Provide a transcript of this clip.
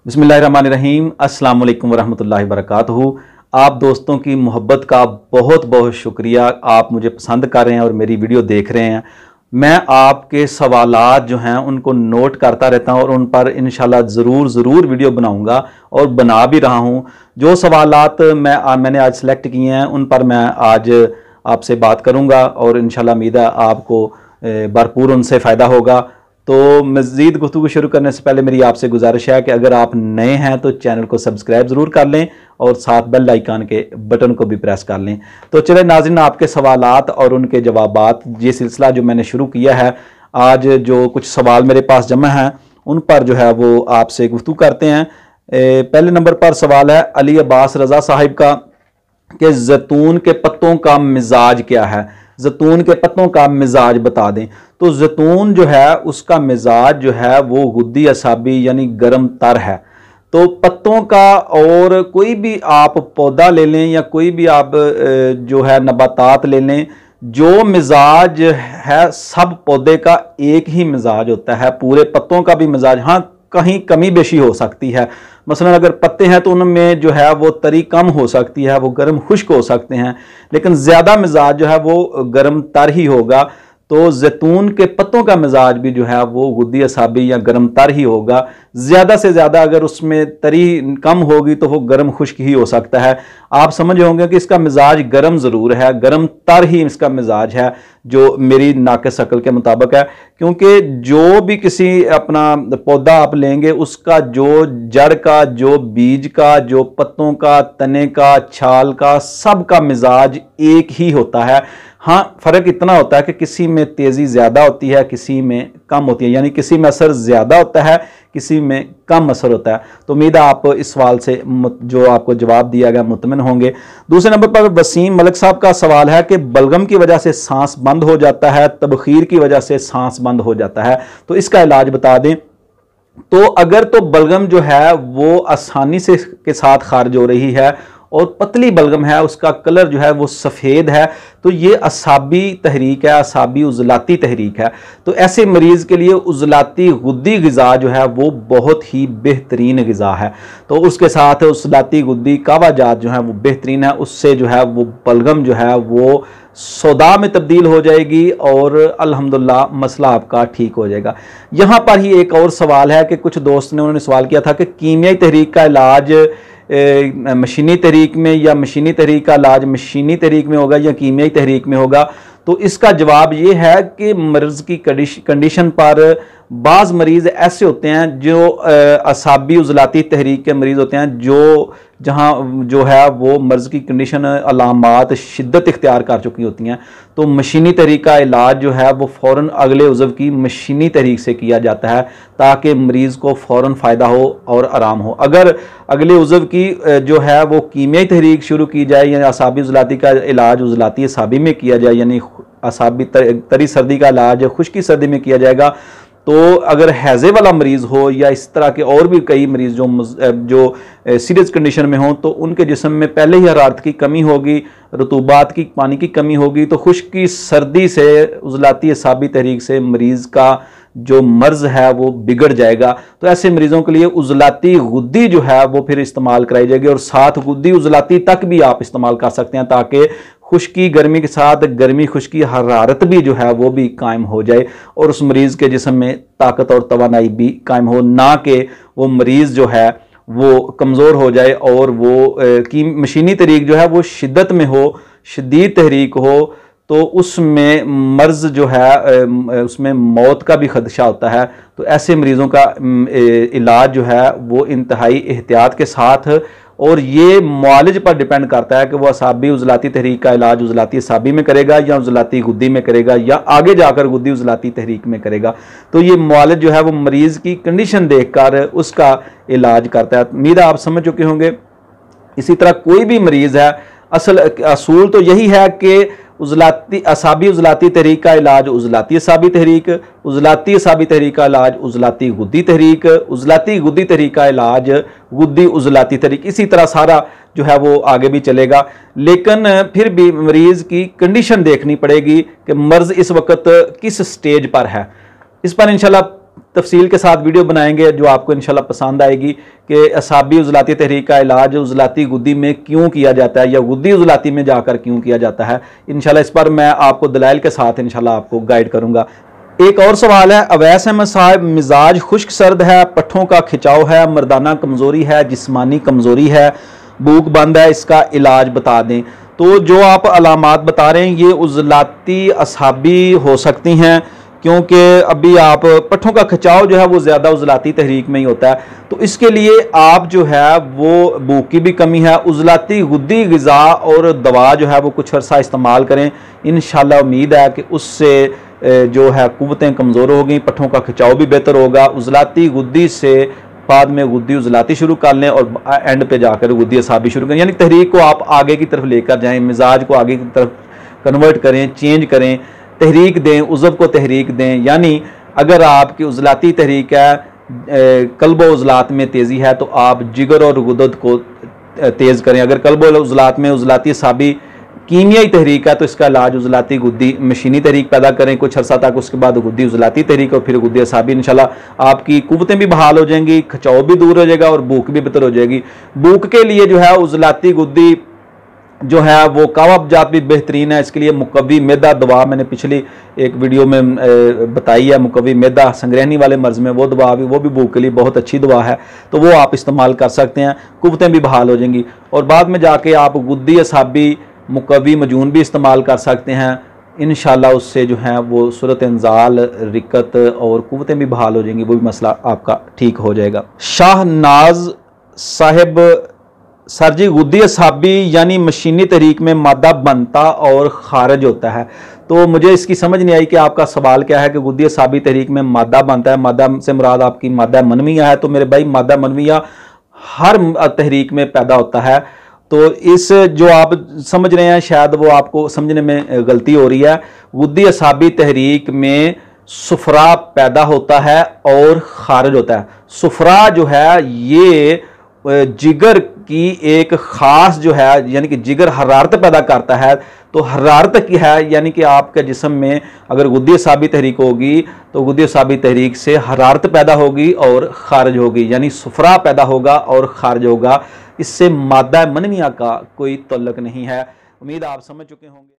बिस्मिल्लाहिर्रहमानिर्रहीम अस्सलाम वालेकुम वरहमतुल्लाहि वबरकातुहू। आप दोस्तों की मोहब्बत का बहुत बहुत शुक्रिया। आप मुझे पसंद कर रहे हैं और मेरी वीडियो देख रहे हैं। मैं आपके सवालात जो हैं उनको नोट करता रहता हूं और उन पर इंशाल्लाह ज़रूर वीडियो बनाऊंगा और बना भी रहा हूं। जो सवालात मैंने आज सेलेक्ट किए हैं उन पर मैं आज आपसे बात करूंगा और इंशाल्लाह उम्मीद है आपको भरपूर उनसे फ़ायदा होगा। तो मज़ीद गुफ्तगू शुरू करने से पहले मेरी आपसे गुजारिश है कि अगर आप नए हैं तो चैनल को सब्सक्राइब ज़रूर कर लें और साथ बेल आइकन के बटन को भी प्रेस कर लें। तो चले नाज़रीन, आपके सवालात और उनके जवाबात ये सिलसिला जो मैंने शुरू किया है, आज जो कुछ सवाल मेरे पास जमा हैं उन पर जो है वो आपसे गुफ्तगू करते हैं। पहले नंबर पर सवाल है अली अब्बास रज़ा साहिब का कि जैतून के पत्तों का मिजाज क्या है, जैतून के पत्तों का मिजाज बता दें। तो जैतून जो है उसका मिजाज जो है वो गुद्दी असाबी यानी गर्म तर है। तो पत्तों का और कोई भी आप पौधा ले लें या कोई भी आप जो है नबातात ले लें, जो मिजाज है सब पौधे का एक ही मिजाज होता है। पूरे पत्तों का भी मिजाज, हाँ कहीं कमी बेशी हो सकती है। मसलन अगर पत्ते हैं तो उनमें जो है वो तरी कम हो सकती है, वो गर्म खुश्क हो सकते हैं, लेकिन ज़्यादा मिजाज जो है वो गर्म तर ही होगा। तो जैतून के पत्तों का मिजाज भी जो है वो गुद्दी असाबी या गर्म तर ही होगा। ज़्यादा से ज़्यादा अगर उसमें तरी कम होगी तो वो गर्म खुश्क ही हो सकता है। आप समझ होंगे कि इसका मिजाज गर्म ज़रूर है, गर्म तर ही इसका मिजाज है जो मेरी नाक़िस अक़ल के मुताबिक है। क्योंकि जो भी किसी अपना पौधा आप लेंगे उसका जो जड़ का, जो बीज का, जो पत्तों का, तने का, छाल का, सब का मिजाज एक ही होता है। हाँ, फ़र्क इतना होता है कि किसी में तेज़ी ज़्यादा होती है, किसी में कम होती है, यानी किसी में असर ज़्यादा होता है, किसी में कम असर होता है। तो उम्मीद है आप इस सवाल से जो आपको जवाब दिया गया मुतमिन होंगे। दूसरे नंबर पर वसीम मलिक साहब का सवाल है कि बलगम की वजह से सांस बंद हो जाता है, तबखीर की वजह से सांस बंद हो जाता है, तो इसका इलाज बता दें। तो अगर तो बलगम जो है वो आसानी से के साथ खारिज हो रही है और पतली बलगम है, उसका कलर जो है वो सफ़ेद है, तो ये असाबी तहरीक है, असाबी उज़लाती तहरीक है। तो ऐसे मरीज़ के लिए उज़लाती गुद्दी ग़िज़ा जो है वो बहुत ही बेहतरीन ग़िज़ा है। तो उसके साथ उज़लाती गुद्दी कावा जात जो है वो बेहतरीन है, उससे जो है वो बलगम जो है वो सौदा में तब्दील हो जाएगी और अल्हम्दुलिल्लाह मसला आपका ठीक हो जाएगा। यहाँ पर ही एक और सवाल है कि कुछ दोस्त ने उन्होंने सवाल किया था कि कीमियाई तहरीक का इलाज मशीनी तहरीक में या मशीनी तहरीक का इलाज मशीनी तहरीक में होगा या कीमियाई तहरीक में होगा। तो इसका जवाब ये है कि मर्ज़ की कंडीशन पर बाज़ मरीज़ ऐसे होते हैं जो असाबी उज़लाती तहरीक के मरीज़ होते हैं, जो जहाँ जो है वो मर्ज़ की कंडीशन अलामात शिद्दत इख्तियार कर चुकी होती हैं। तो मशीनी तहरीक का इलाज जो है वो फ़ौरन अगले उज़व की मशीनी तहरीक से किया जाता है ताकि मरीज़ को फ़ौरन फ़ायदा हो और आराम हो। अगर अगले उज़व की जो है वो कीमियाई तहरीक शुरू की जाए या असाबी उज़लाती का इलाज उज़लाती असाबी में किया जाए, यानी असाबी तरी सर्दी का इलाज खुश्की सर्दी में किया जाएगा, तो अगर हैज़े वाला मरीज़ हो या इस तरह के और भी कई मरीज़ जो सीरियस कंडीशन में हों, तो उनके जिस्म में पहले ही हरारत की कमी होगी, रतूबात की पानी की कमी होगी, तो खुश्की सर्दी से उज़लाती असाबी तहरीक से मरीज़ का जो मर्ज़ है वो बिगड़ जाएगा। तो ऐसे मरीज़ों के लिए उज़लाती गुद्दी जो है वो फिर इस्तेमाल कराई जाएगी और साथ गुद्दी उज़लाती तक भी आप इस्तेमाल कर सकते हैं ताकि खुश्की गर्मी के साथ गर्मी खुश्की हरारत भी जो है वो भी कायम हो जाए और उस मरीज़ के जिस्म में ताकत और तवानाई भी कायम हो, ना कि वो मरीज़ जो है वो कमज़ोर हो जाए और वो की मशीनी तहरीक जो है वो शिद्दत में हो, शदीद तहरीक हो, तो उसमें मर्ज़ जो है उसमें मौत का भी खदशा होता है। तो ऐसे मरीज़ों का इलाज जो है वो इंतहाई एहतियात के साथ, और ये मुआलिज पर डिपेंड करता है कि वो असाबी उज़लाती तहरीक का इलाज उज़लाती असाबी में करेगा या उज़लाती गुद्दी में करेगा या आगे जाकर गुद्दी उज़लाती तहरीक में करेगा। तो ये मुआलिज जो है वो मरीज़ की कंडीशन देखकर उसका इलाज करता है। उम्मीद है आप समझ चुके होंगे। इसी तरह कोई भी मरीज़ है, असूल तो यही है कि असाबी उज़लाती तहरीक का इलाज उज़लाती असाबी तहरीक, उज़लाती असाबी तहरीक का इलाज उज़लाती गुद्दी तहरीक, उज़लाती गुद्दी तहरीक का इलाज गुद्दी उज़लाती तहरीक, इसी तरह सारा जो है वो आगे भी चलेगा। लेकिन फिर भी मरीज़ की कंडीशन देखनी पड़ेगी कि मर्ज़ इस वक्त किस स्टेज पर है। इस पर इंशाल्लाह तफसील के साथ वीडियो बनाएंगे जो आपको इंशाल्लाह पसंद आएगी कि असाबी उज़लाती तहरीक का इलाज उज़लाती गुद्दी में क्यों किया जाता है या गुद्दी उज़लाती में जाकर क्यों किया जाता है। इंशाल्लाह इस पर मैं आपको दलाइल के साथ इंशाल्लाह आपको गाइड करूँगा। एक और सवाल है, अवैस अहमद साहब, मिजाज खुश्क सर्द है, पट्ठों का खिंचाव है, मर्दाना कमज़ोरी है, जिस्मानी कमज़ोरी है, भूख बंद है, इसका इलाज बता दें। तो जो आप अलामात बता रहे हैं ये उज़लाती असाबी हो सकती हैं, क्योंकि अभी आप पट्ठों का खिंचाव जो है वो ज़्यादा उज़लाती तहरीक में ही होता है। तो इसके लिए आप जो है वो भूख की भी कमी है, उज़लाती गुद्दी ग़िज़ा और दवा जो है वो कुछ अर्सा इस्तेमाल करें। इंशाल्लाह उम्मीद है कि उससे जो है कुव्वतें कमज़ोर होगी, पट्ठों का खिंचाव भी बेहतर होगा। उज़लाती गुद्दी से बाद में गुद्दी उज़लाती शुरू कर लें और एंड पे जाकर गुद्दी असाबी शुरू करें, यानी तहरीक को आप आगे की तरफ लेकर जाएं, मिजाज को आगे की तरफ कन्वर्ट करें, चेंज करें, तहरीक दें, उज़व को तहरीक दें। यानी अगर आपकी उज़लाती तहरीक है, कल्ब उज़लात में तेज़ी है तो आप जिगर और गुदद को तेज़ करें। अगर कल्ब उज़लात में उज़लाती असाबी कीमियाई तहरीक है तो इसका इलाज उज़लाती गुद्दी मशीनी तहरीक पैदा करें कुछ अर्सा तक, उसके बाद गुद्दी उज़लाती तहरीक और फिर गुद्दी असाबी। इंशाल्लाह आपकी कुव्वतें भी बहाल हो जाएंगी, खिंचाव भी दूर हो जाएगा और भूख भी बेहतर हो जाएगी। भूख के लिए जो है उज़लाती गुद्दी जो है वो कावाबजात भी बेहतरीन है। इसके लिए मुकव्वी मैदा दवा मैंने पिछली एक वीडियो में बताई है, मुकव्वी मैदा संग्रहणी वाले मर्ज़ में वो दवा भी भूख के लिए बहुत अच्छी दवा है, तो वो आप इस्तेमाल कर सकते हैं, कुव्वतें भी बहाल हो जाएंगी। और बाद में जाके आप गुद्दी असाबी मुकव्वी मजून भी इस्तेमाल कर सकते हैं। इंशाल्लाह उससे जो है वो सूरत इंजाल, रिकत और कुव्वतें भी बहाल हो जाएंगी, वो भी मसला आपका ठीक हो जाएगा। शाहनाज साहिब, सर जी गुद्दी असाबी यानी मशीनी तहरीक में मादा बनता और खारिज होता है, तो मुझे इसकी समझ नहीं आई कि आपका सवाल क्या है कि गुद्दी असाबी तहरीक में मादा बनता है, मादा से मुराद आपकी मादा मनविया है। तो मेरे भाई मादा मनविया हर तहरीक में पैदा होता है, तो इस जो आप समझ रहे हैं शायद वो आपको समझने में गलती हो रही है। गुद्दी असाबी तहरीक में सुफरा पैदा होता है और खारिज होता है। सुफरा जो है ये जिगर की एक ख़ास जो है, यानी कि जिगर हरारत पैदा करता है, तो हरारत की है यानी कि आपके जिस्म में अगर गुद्दी असाबी तहरीक होगी तो गुद्दी असाबी तहरीक से हरारत पैदा होगी और खारिज होगी, यानी सुफरा पैदा होगा और खारिज होगा। इससे मादा मनविया का कोई तल्लुक नहीं है। उम्मीद आप समझ चुके होंगे।